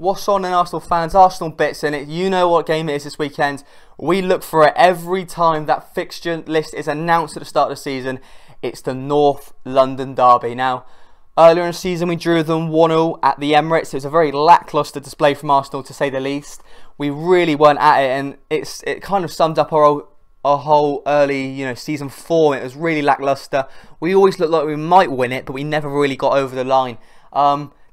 What's on in Arsenal fans? Arsenal bits in it. You know what game it is this weekend. We look for it every time that fixture list is announced at the start of the season. It's the North London derby. Now, earlier in the season we drew them 1-0 at the Emirates. It was a very lacklustre display from Arsenal, to say the least. We really weren't at it, and it kind of summed up our whole early, season form. It was really lacklustre. We always looked like we might win it, but we never really got over the line.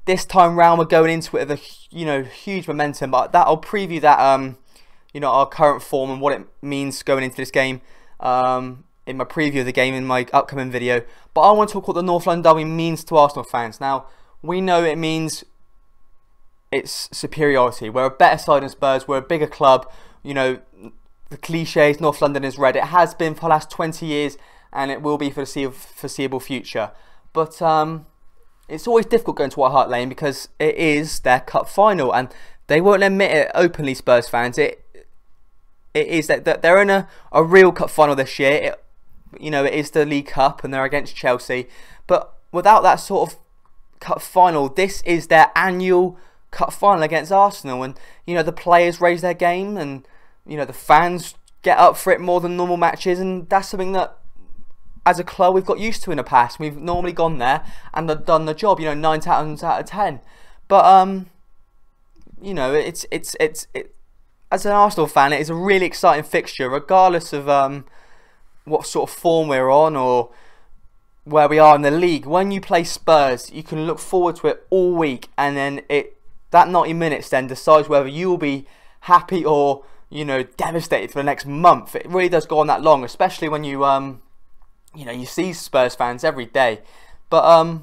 This time round, we're going into it with a huge momentum. But I'll preview that our current form and what it means going into this game in my preview of the game in my upcoming video. But I want to talk what the North London derby means to Arsenal fans. Now, we know it means it's superiority. We're a better side than Spurs. We're a bigger club. The cliches, North London is red. It has been for the last 20 years, and it will be for the foreseeable future. But it's always difficult going to White Hart Lane because it is their cup final, and they won't admit it openly, Spurs fans. It is that they're in a real cup final this year. It is the League Cup, and they're against Chelsea. But without that sort of cup final, this is their annual cup final against Arsenal, and the players raise their game, and the fans get up for it more than normal matches, and that's something that as a club we've got used to in the past. We've normally gone there and done the job, 9 times out of 10. But it's as an Arsenal fan, it is a really exciting fixture, regardless of what sort of form we're on or where we are in the league. When you play Spurs, you can look forward to it all week, and then that 90 minutes then decides whether you will be happy or devastated for the next month. It really does go on that long, especially when you you see Spurs fans every day. But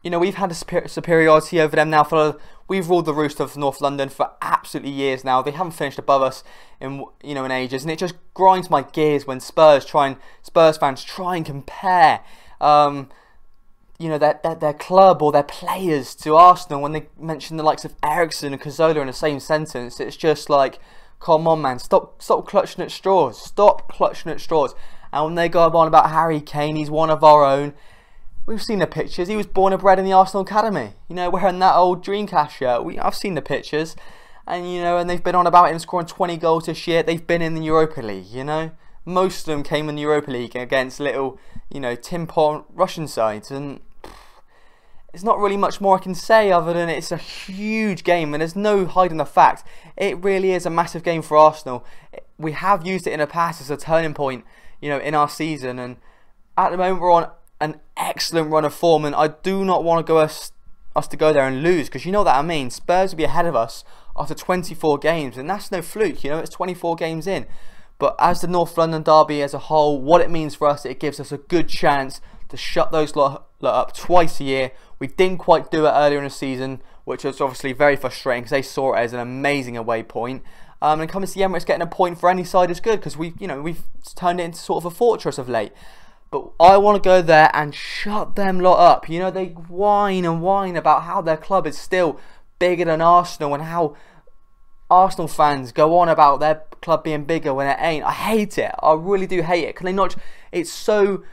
we've had a superiority over them now we've ruled the roost of North London for absolutely years now. They haven't finished above us in ages, and it just grinds my gears when Spurs fans try and compare their club or their players to Arsenal when they mention the likes of Eriksen and Cazorla in the same sentence. It's just like, come on, man, stop clutching at straws. Stop clutching at straws. And when they go on about Harry Kane, he's one of our own. We've seen the pictures. He was born and bred in the Arsenal Academy. Wearing that old Dreamcast shirt. I've seen the pictures. And, and they've been on about him scoring 20 goals this year. They've been in the Europa League, Most of them came in the Europa League against little, tin pot Russian sides. And it's not really much more I can say other than it's a huge game. And there's no hiding the fact. It really is a massive game for Arsenal. We have used it in the past as a turning point, in our season, and at the moment we're on an excellent run of form, and I do not want us to go there and lose, because you know what that means. Spurs will be ahead of us after 24 games, and that's no fluke. It's 24 games in. But as the North London derby as a whole, what it means for us, it gives us a good chance to shut those lot up twice a year. We didn't quite do it earlier in the season, which was obviously very frustrating because they saw it as an amazing away point. And coming to the Emirates, getting a point for any side is good, because we've turned it into sort of a fortress of late. But I want to go there and shut them lot up. They whine and whine about how their club is still bigger than Arsenal, and how Arsenal fans go on about their club being bigger when it ain't. I hate it. I really do hate it. Can they not? It's so,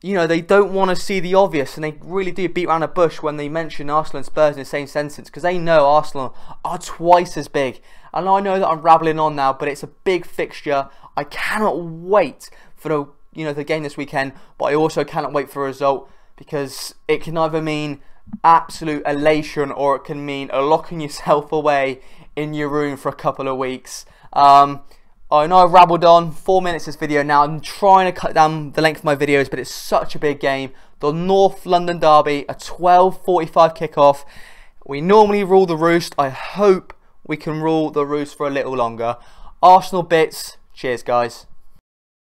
they don't want to see the obvious, and they really do beat around the bush when they mention Arsenal and Spurs in the same sentence, because they know Arsenal are twice as big. And I know that I'm rambling on now, but it's a big fixture. I cannot wait for the game this weekend, but I also cannot wait for a result, because it can either mean absolute elation or it can mean locking yourself away in your room for a couple of weeks. I know I've rabbled on 4 minutes this video now. I'm trying to cut down the length of my videos, but it's such a big game. The North London derby, a 12:45 kickoff. We normally rule the roost. I hope we can rule the roost for a little longer. Arsenal bits. Cheers, guys.